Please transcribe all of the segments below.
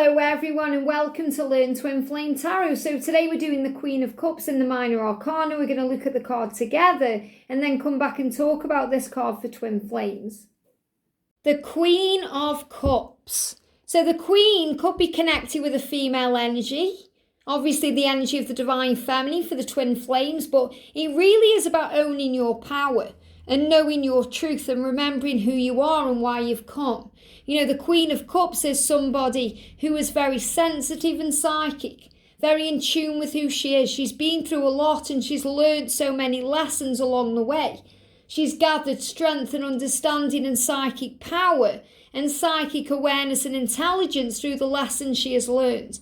Hello everyone and welcome to Learn Twin Flame Tarot. So today we're doing the Queen of Cups in the Minor Arcana. We're going to look at the card together and then come back and talk about this card for Twin Flames. The Queen of Cups. So the Queen could be connected with a female energy. Obviously the energy of the Divine Feminine for the Twin Flames, but it really is about owning your power and knowing your truth and remembering who you are and why you've come. You know, the Queen of Cups is somebody who is very sensitive and psychic, very in tune with who she is. She's been through a lot and she's learned so many lessons along the way. She's gathered strength and understanding and psychic power and psychic awareness and intelligence through the lessons she has learned.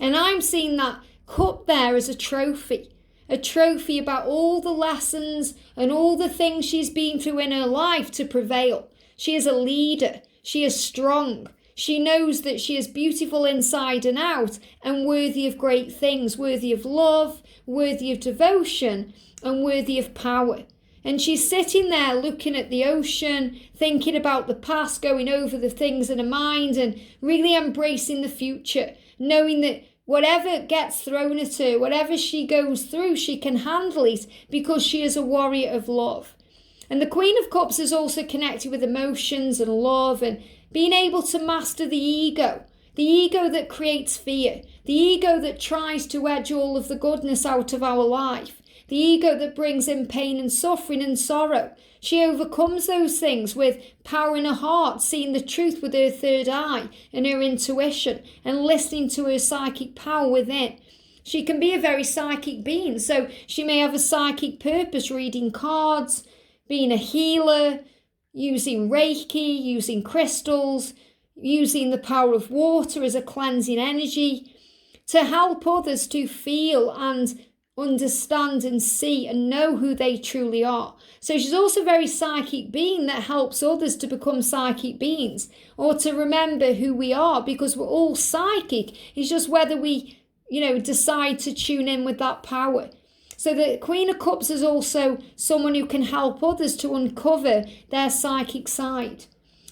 And I'm seeing that cup there as a trophy about all the lessons and all the things she's been through in her life to prevail. She is a leader. She is strong. She knows that she is beautiful inside and out and worthy of great things, worthy of love, worthy of devotion, and worthy of power. And she's sitting there looking at the ocean, thinking about the past, going over the things in her mind and really embracing the future, knowing that whatever gets thrown at her, whatever she goes through, she can handle it because she is a warrior of love. And the Queen of Cups is also connected with emotions and love and being able to master the ego that creates fear, the ego that tries to edge all of the goodness out of our life, the ego that brings in pain and suffering and sorrow. She overcomes those things with power in her heart, seeing the truth with her third eye and her intuition and listening to her psychic power within. She can be a very psychic being, so she may have a psychic purpose, reading cards, being a healer, using Reiki, using crystals, using the power of water as a cleansing energy to help others to feel and understand and see and know who they truly are. So she's also a very psychic being that helps others to become psychic beings or to remember who we are, because we're all psychic. It's just whether we, decide to tune in with that power. So the Queen of Cups is also someone who can help others to uncover their psychic side.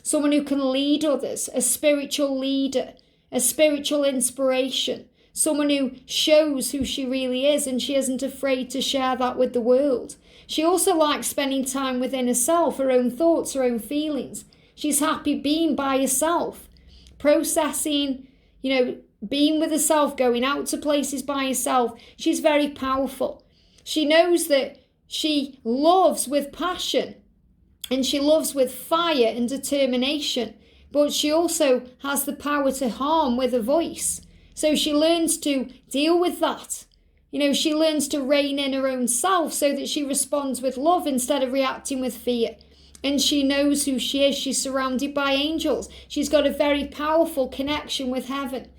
Someone who can lead others, a spiritual leader, a spiritual inspiration. Someone who shows who she really is and she isn't afraid to share that with the world. She also likes spending time within herself, her own thoughts, her own feelings. She's happy being by herself, processing, being with herself, going out to places by herself. She's very powerful. She knows that she loves with passion and she loves with fire and determination, but she also has the power to harm with a voice. So she learns to deal with that. She learns to rein in her own self so that she responds with love instead of reacting with fear. And she knows who she is. She's surrounded by angels. She's got a very powerful connection with heaven,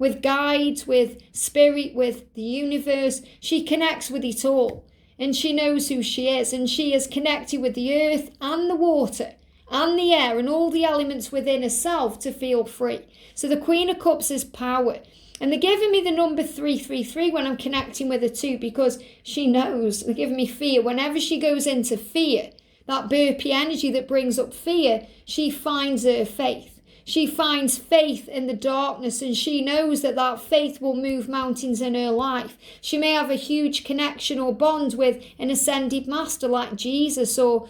with guides, with spirit, with the universe. She connects with it all. And she knows who she is. And she is connected with the earth and the water and the air and all the elements within herself to feel free. So the Queen of Cups is power. And they're giving me the number 333 when I'm connecting with her too, because she knows, they're giving me fear. Whenever she goes into fear, that burpy energy that brings up fear, she finds her faith. She finds faith in the darkness, and she knows that that faith will move mountains in her life. She may have a huge connection or bond with an ascended master like Jesus, or,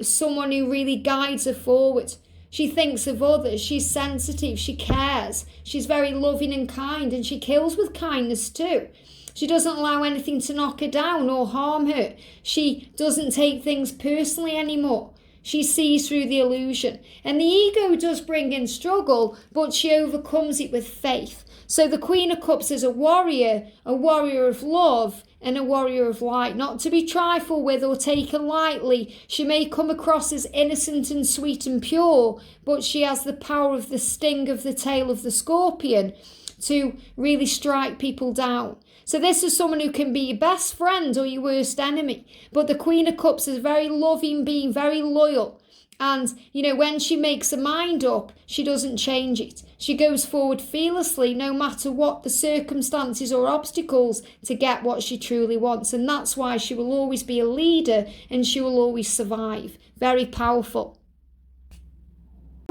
someone who really guides her forward. She thinks of others, she's sensitive, she cares, she's very loving and kind, and she kills with kindness too. She doesn't allow anything to knock her down or harm her. She doesn't take things personally anymore. She sees through the illusion. And the ego does bring in struggle, but she overcomes it with faith. So the Queen of Cups is a warrior of love, and a warrior of light, not to be trifled with or taken lightly. She may come across as innocent and sweet and pure, but she has the power of the sting of the tail of the scorpion to really strike people down. So this is someone who can be your best friend or your worst enemy. But the Queen of Cups is a very loving being, very loyal. And, when she makes her mind up, she doesn't change it. She goes forward fearlessly, no matter what the circumstances or obstacles, to get what she truly wants. And that's why she will always be a leader and she will always survive. Very powerful.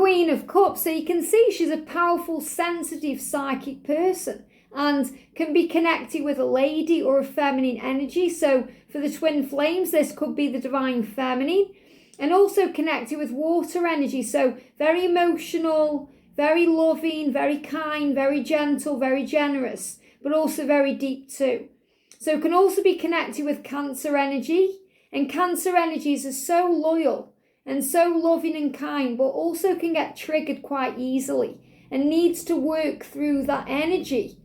Queen of Cups, so you can see she's a powerful, sensitive, psychic person and can be connected with a lady or a feminine energy. So for the twin flames, this could be the divine feminine, and also connected with water energy. So very emotional, very loving, very kind, very gentle, very generous, but also very deep too. So it can also be connected with Cancer energy, and Cancer energies are so loyal and so loving and kind, but also can get triggered quite easily and needs to work through that energy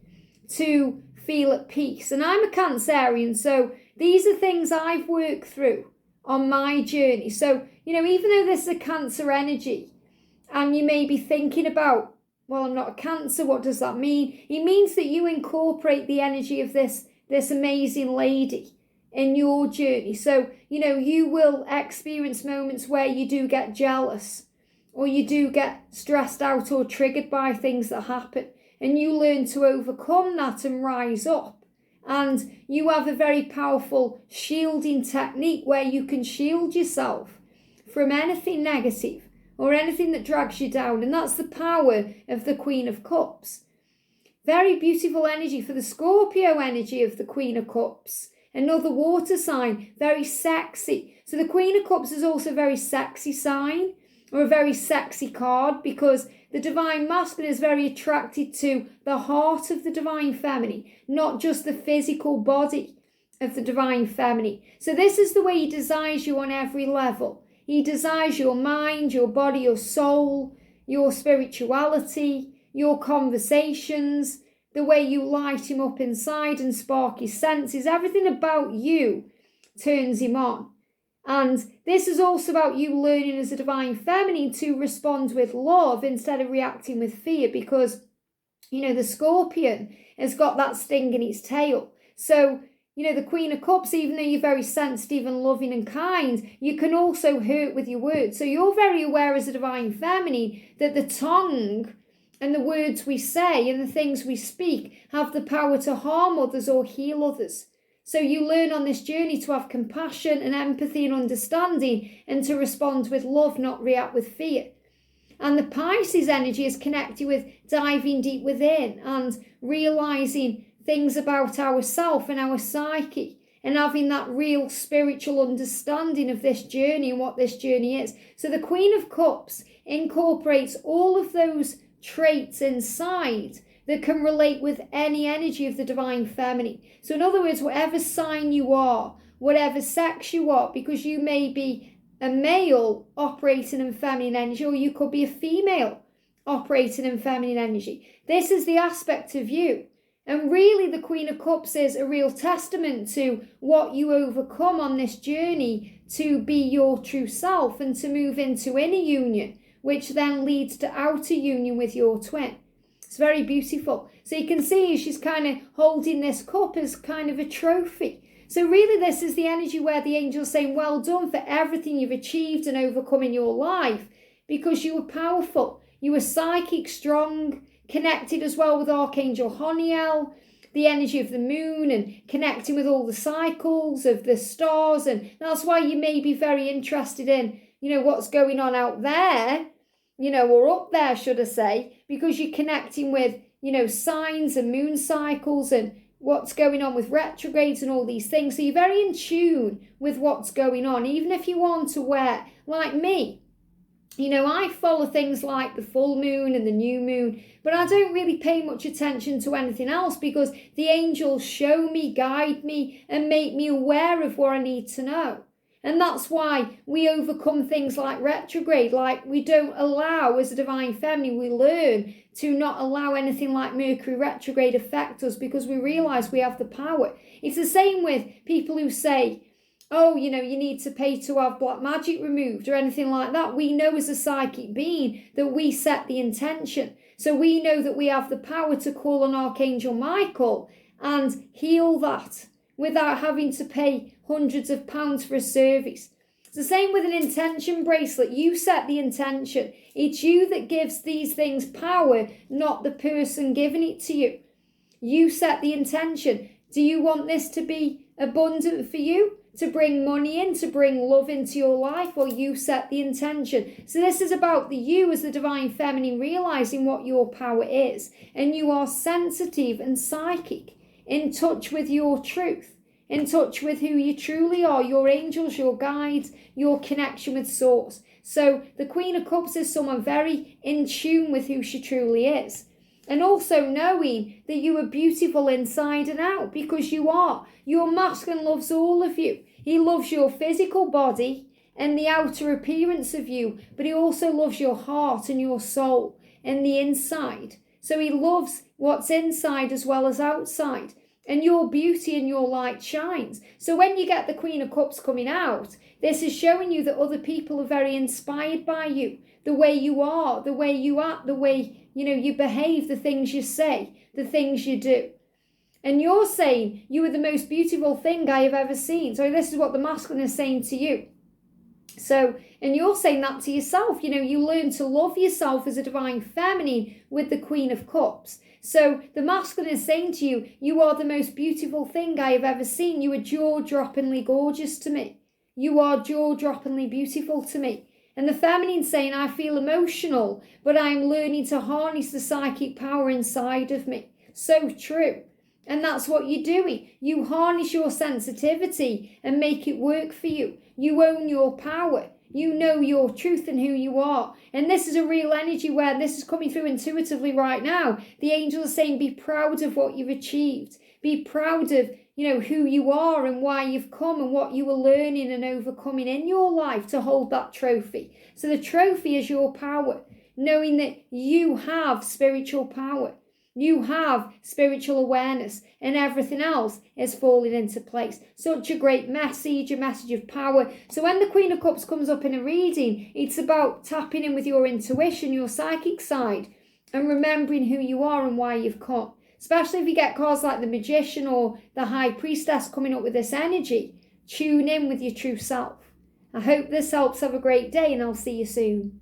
to feel at peace. And I'm a Cancerian, so these are things I've worked through on my journey. So, even though this is a Cancer energy, and you may be thinking about, well, I'm not a Cancer, what does that mean? It means that you incorporate the energy of this amazing lady in your journey. So, you will experience moments where you do get jealous, or you do get stressed out or triggered by things that happen, and you learn to overcome that and rise up. And you have a very powerful shielding technique where you can shield yourself from anything negative or anything that drags you down. And that's the power of the Queen of Cups. Very beautiful energy for the Scorpio energy of the Queen of Cups. Another water sign, very sexy. So the Queen of Cups is also a very sexy sign, or a very sexy card, because the divine masculine is very attracted to the heart of the divine feminine, not just the physical body of the divine feminine. So this is the way he desires you on every level. He desires your mind, your body, your soul, your spirituality, your conversations, the way you light him up inside and spark his senses. Everything about you turns him on. And this is also about you learning as a divine feminine to respond with love instead of reacting with fear, because, the scorpion has got that sting in its tail. So, the Queen of Cups, even though you're very sensitive and loving and kind, you can also hurt with your words. So you're very aware as a divine feminine that the tongue and the words we say and the things we speak have the power to harm others or heal others. So you learn on this journey to have compassion and empathy and understanding, and to respond with love, not react with fear. And the Pisces energy is connected with diving deep within and realizing things about ourselves and our psyche, and having that real spiritual understanding of this journey and what this journey is. So the Queen of Cups incorporates all of those traits inside that can relate with any energy of the divine feminine. So in other words, whatever sign you are, whatever sex you are, because you may be a male operating in feminine energy, or you could be a female operating in feminine energy. This is the aspect of you. And really, the Queen of Cups is a real testament to what you overcome on this journey to be your true self and to move into inner union, which then leads to outer union with your twin. It's very beautiful. So you can see she's kind of holding this cup as kind of a trophy. So really, this is the energy where the angel's saying, well done for everything you've achieved and overcome in your life, because you were powerful. You were psychic, strong, connected as well with Archangel Honiel, the energy of the moon, and connecting with all the cycles of the stars. And that's why you may be very interested in, what's going on out there, or up there, should I say, because you're connecting with, signs and moon cycles and what's going on with retrogrades and all these things. So you're very in tune with what's going on, even if you aren't aware, like me. I follow things like the full moon and the new moon, but I don't really pay much attention to anything else, because the angels show me, guide me, and make me aware of what I need to know. And that's why we overcome things like retrograde. Like, we don't allow, as a divine feminine, we learn to not allow anything like Mercury retrograde affect us, because we realise we have the power. It's the same with people who say, oh, you need to pay to have black magic removed or anything like that. We know as a psychic being that we set the intention. So we know that we have the power to call on Archangel Michael and heal that without having to pay hundreds of pounds for a service. It's the same with an intention bracelet. You set the intention. It's you that gives these things power, not the person giving it to you. You set the intention. Do you want this to be abundant for you? to bring money in, to bring love into your life. Well, you set the intention. So this is about you as the divine feminine realizing what your power is. And you are sensitive and psychic, in touch with your truth, in touch with who you truly are, your angels, your guides, your connection with source. So the Queen of Cups is someone very in tune with who she truly is. And also knowing that you are beautiful inside and out, because you are. Your masculine loves all of you. He loves your physical body and the outer appearance of you, but he also loves your heart and your soul and the inside. So he loves what's inside as well as outside. And your beauty and your light shines. So when you get the Queen of Cups coming out, this is showing you that other people are very inspired by you. The way you are, the way you act, the way you behave, the things you say, the things you do. And you're saying, you are the most beautiful thing I have ever seen. So this is what the masculine is saying to you. So, and you're saying that to yourself. You learn to love yourself as a divine feminine with the Queen of Cups. So the masculine is saying to you, you are the most beautiful thing I have ever seen. You are jaw-droppingly gorgeous to me. You are jaw-droppingly beautiful to me. And the feminine saying, I feel emotional, but I'm learning to harness the psychic power inside of me. So true. And that's what you're doing. You harness your sensitivity and make it work for you. You own your power. You know your truth and who you are. And this is a real energy where this is coming through intuitively right now. The angels are saying, be proud of what you've achieved. Be proud of who you are and why you've come and what you are learning and overcoming in your life to hold that trophy. So the trophy is your power, knowing that you have spiritual power. You have spiritual awareness and everything else is falling into place. Such a great message, a message of power. So when the Queen of Cups comes up in a reading, it's about tapping in with your intuition, your psychic side, and remembering who you are and why you've come. Especially if you get cards like the Magician or the High Priestess coming up with this energy. Tune in with your true self. I hope this helps. Have a great day and I'll see you soon.